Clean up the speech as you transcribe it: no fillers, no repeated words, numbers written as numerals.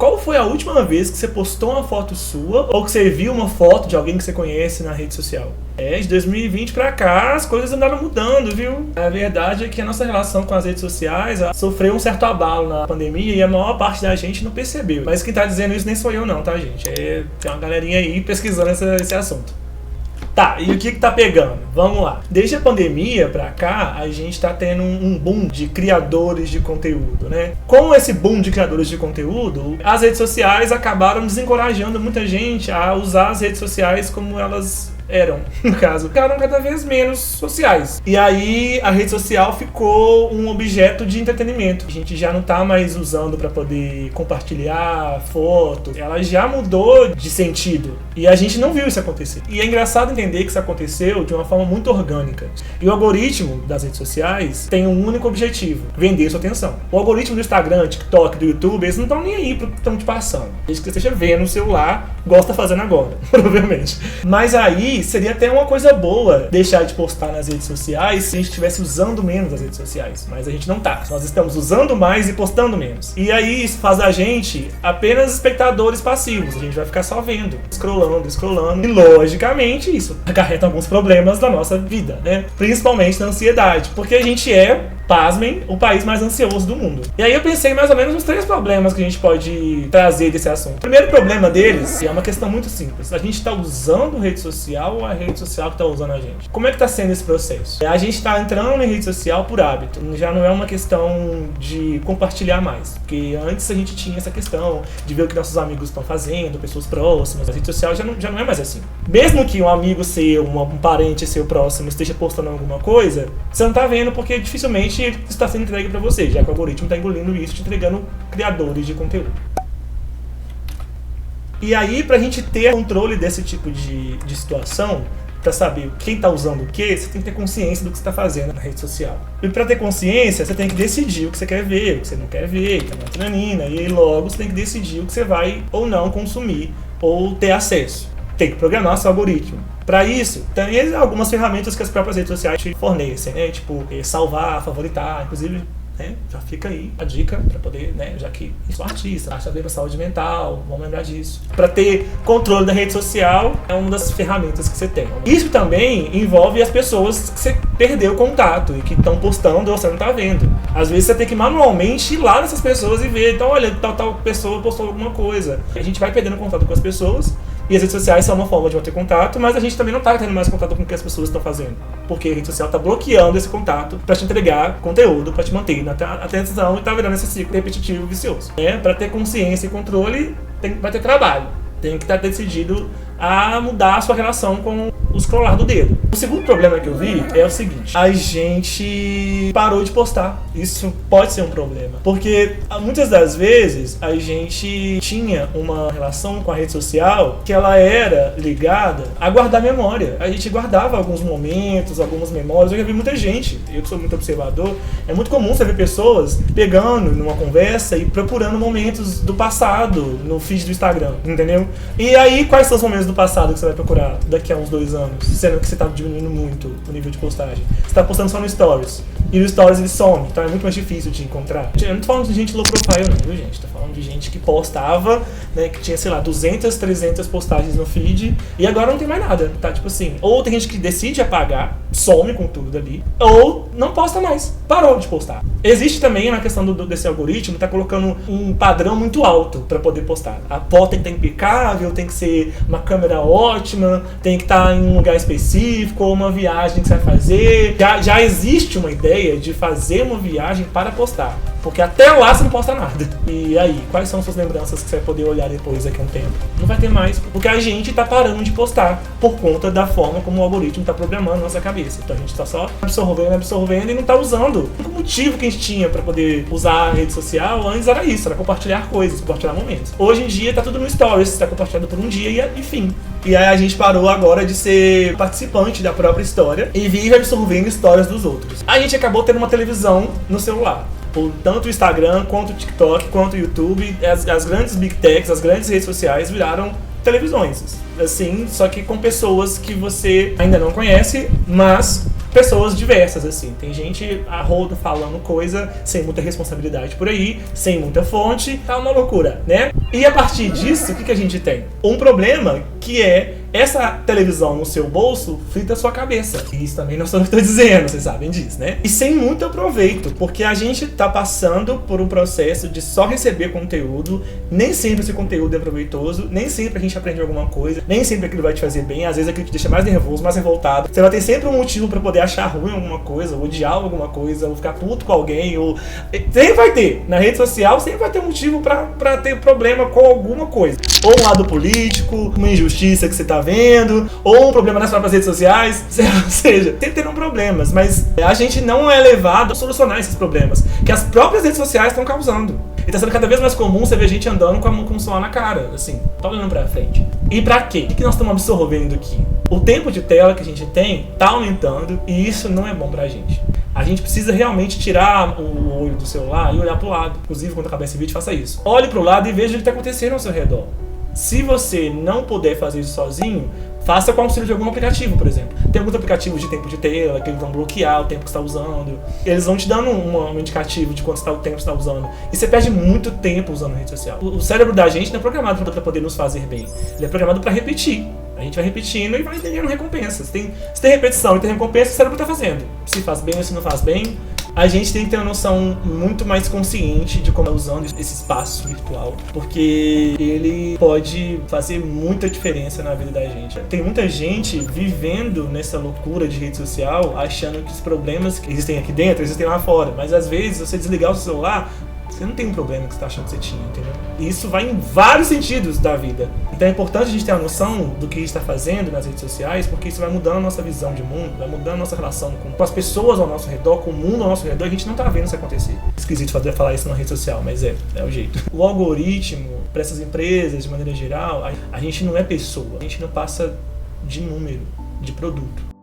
Qual foi a última vez que você postou uma foto sua ou que você viu uma foto de alguém que você conhece na rede social? De 2020 pra cá, as coisas andaram mudando, viu? A verdade é que a nossa relação com as redes sociais sofreu um certo abalo na pandemia e a maior parte da gente não percebeu. Mas quem tá dizendo isso nem sou eu não, tá, gente? Tem uma galerinha aí pesquisando esse assunto. Tá, e o que tá pegando? Vamos lá. Desde a pandemia pra cá, a gente tá tendo um boom de criadores de conteúdo, né? Com esse boom de criadores de conteúdo, as redes sociais acabaram desencorajando muita gente a usar as redes sociais como elas eram, no caso, ficaram cada vez menos sociais. E aí a rede social ficou um objeto de entretenimento. A gente já não tá mais usando para poder compartilhar foto. Ela já mudou de sentido. E a gente não viu isso acontecer. E é engraçado entender que isso aconteceu de uma forma muito orgânica. E o algoritmo das redes sociais tem um único objetivo: vender sua atenção. O algoritmo do Instagram, TikTok, do YouTube, eles não estão nem aí pro que estão te passando. Desde que você esteja vendo no celular, gosta fazendo agora, provavelmente. Mas aí seria até uma coisa boa deixar de postar nas redes sociais se a gente estivesse usando menos as redes sociais. Mas a gente não tá. Nós estamos usando mais e postando menos. E aí isso faz a gente apenas espectadores passivos. A gente vai ficar só vendo, scrollando. E logicamente isso acarreta alguns problemas da nossa vida, né? Principalmente na ansiedade. Porque a gente pasmem, o país mais ansioso do mundo. E aí eu pensei mais ou menos nos 3 problemas que a gente pode trazer desse assunto. O primeiro problema deles é uma questão muito simples. A gente está usando rede social ou a rede social que está usando a gente? Como é que está sendo esse processo? A gente está entrando em rede social por hábito. Já não é uma questão de compartilhar mais. Porque antes a gente tinha essa questão de ver o que nossos amigos estão fazendo, pessoas próximas. A rede social já não é mais assim. Mesmo que um amigo seu, um parente seu próximo esteja postando alguma coisa, você não está vendo porque dificilmente está sendo entregue para você, já que o algoritmo está engolindo isso, te entregando criadores de conteúdo. E aí, para a gente ter controle desse tipo de situação, para saber quem está usando o que, você tem que ter consciência do que você está fazendo na rede social. E para ter consciência, você tem que decidir o que você quer ver, o que você não quer ver, que é uma tranina, e aí logo você tem que decidir o que você vai ou não consumir ou ter acesso. Tem que programar seu algoritmo. Para isso, tem algumas ferramentas que as próprias redes sociais te fornecem, né? Tipo, salvar, favoritar, inclusive, né? Já fica aí a dica para poder, né? Já que eu sou artista, acha bem pra saúde mental, vamos lembrar disso. Para ter controle da rede social, é uma das ferramentas que você tem. Isso também envolve as pessoas que você perdeu contato e que estão postando ou você não tá vendo. Às vezes você tem que manualmente ir lá nessas pessoas e ver, então olha, tal pessoa postou alguma coisa. A gente vai perdendo contato com as pessoas. E as redes sociais são uma forma de manter contato, mas a gente também não está tendo mais contato com o que as pessoas estão fazendo. Porque a rede social está bloqueando esse contato para te entregar conteúdo, para te manter na atenção e tá virando esse ciclo repetitivo vicioso. Para ter consciência e controle, vai ter trabalho. Tem que estar decidido a mudar a sua relação com o scrollar do dedo. O segundo problema que eu vi é o seguinte: a gente parou de postar. Isso pode ser um problema, porque muitas das vezes a gente tinha uma relação com a rede social que ela era ligada a guardar memória. A gente guardava alguns momentos, algumas memórias. Eu já vi muita gente, eu que sou muito observador, é muito comum você ver pessoas pegando numa conversa e procurando momentos do passado no feed do Instagram, entendeu? E aí, quais são os momentos do passado que você vai procurar daqui a uns 2 anos, sendo que você está diminuindo muito o nível de postagem? Você está postando só no Stories, e no Stories ele some, então é muito mais difícil de encontrar. Eu não tô falando de gente low profile não, viu, gente? Tô falando de gente que postava, né, que tinha, sei lá, 200, 300 postagens no feed, e agora não tem mais nada, tá? Tipo assim, ou tem gente que decide apagar, some com tudo dali, ou não posta mais, parou de postar. Existe também na questão desse algoritmo, tá colocando um padrão muito alto para poder postar. A foto tem que estar impecável, tem que ser uma câmera ótima, tem que estar em um lugar específico, ou uma viagem que você vai fazer. Já existe uma ideia de fazer uma viagem para postar, porque até lá você não posta nada. E aí, quais são suas lembranças que você vai poder olhar depois daqui a um tempo? Não vai ter mais, porque a gente tá parando de postar por conta da forma como o algoritmo tá programando a nossa cabeça. Então a gente tá só absorvendo e não tá usando. O motivo que a gente tinha para poder usar a rede social antes era isso, era compartilhar coisas, compartilhar momentos. Hoje em dia tá tudo no Stories, tá compartilhado por um dia e enfim. E aí a gente parou agora de ser participante da própria história e vive absorvendo histórias dos outros. A gente acabou tendo uma televisão no celular. Tanto o Instagram, quanto o TikTok, quanto o YouTube, as grandes big techs, as grandes redes sociais viraram televisões. Assim, só que com pessoas que você ainda não conhece, mas pessoas diversas, assim. Tem gente a rodo falando coisa sem muita responsabilidade por aí, sem muita fonte, tá uma loucura, né? E a partir disso, o que a gente tem? Um problema que é essa televisão no seu bolso frita a sua cabeça. E isso também não sou eu que estou dizendo, vocês sabem disso, né? E sem muito proveito, porque a gente tá passando por um processo de só receber conteúdo, nem sempre esse conteúdo é proveitoso, nem sempre a gente aprende alguma coisa, nem sempre aquilo vai te fazer bem, às vezes aquilo te deixa mais nervoso, mais revoltado. Você vai ter sempre um motivo pra poder achar ruim alguma coisa, ou odiar alguma coisa, ou ficar puto com alguém, ou... Sempre vai ter. Na rede social sempre vai ter um motivo pra ter problema com alguma coisa. Ou um lado político, uma injustiça que você tá vendo, ou um problema nas próprias redes sociais, ou seja, sempre terão problemas, mas a gente não é levado a solucionar esses problemas que as próprias redes sociais estão causando. E tá sendo cada vez mais comum você ver gente andando com um suor na cara, assim, tá olhando pra frente. E pra quê? O que nós estamos absorvendo aqui? O tempo de tela que a gente tem tá aumentando e isso não é bom pra gente. A gente precisa realmente tirar o olho do celular e olhar pro lado. Inclusive, quando acabar esse vídeo, faça isso. Olhe pro lado e veja o que tá acontecendo ao seu redor. Se você não puder fazer isso sozinho, faça com o auxílio de algum aplicativo, por exemplo. Tem alguns aplicativos de tempo de tela que eles vão bloquear o tempo que você está usando. Eles vão te dando um indicativo de quanto o tempo que você está usando. E você perde muito tempo usando a rede social. O cérebro da gente não é programado para poder nos fazer bem. Ele é programado para repetir. A gente vai repetindo e vai ganhando recompensas. Se tem repetição e tem recompensa, o cérebro está fazendo. Se faz bem ou se não faz bem. A gente tem que ter uma noção muito mais consciente de como é usando esse espaço virtual, porque ele pode fazer muita diferença na vida da gente. Tem muita gente vivendo nessa loucura de rede social, achando que os problemas que existem aqui dentro existem lá fora, mas às vezes você desligar o seu celular, você não tem um problema que você está achando que você tinha, entendeu? E isso vai em vários sentidos da vida. Então é importante a gente ter a noção do que a gente está fazendo nas redes sociais, porque isso vai mudando a nossa visão de mundo, vai mudando a nossa relação com as pessoas ao nosso redor, com o mundo ao nosso redor, e a gente não está vendo isso acontecer. Esquisito falar isso na rede social, mas é o jeito. O algoritmo, para essas empresas, de maneira geral, a gente não é pessoa, a gente não passa de número, de produto.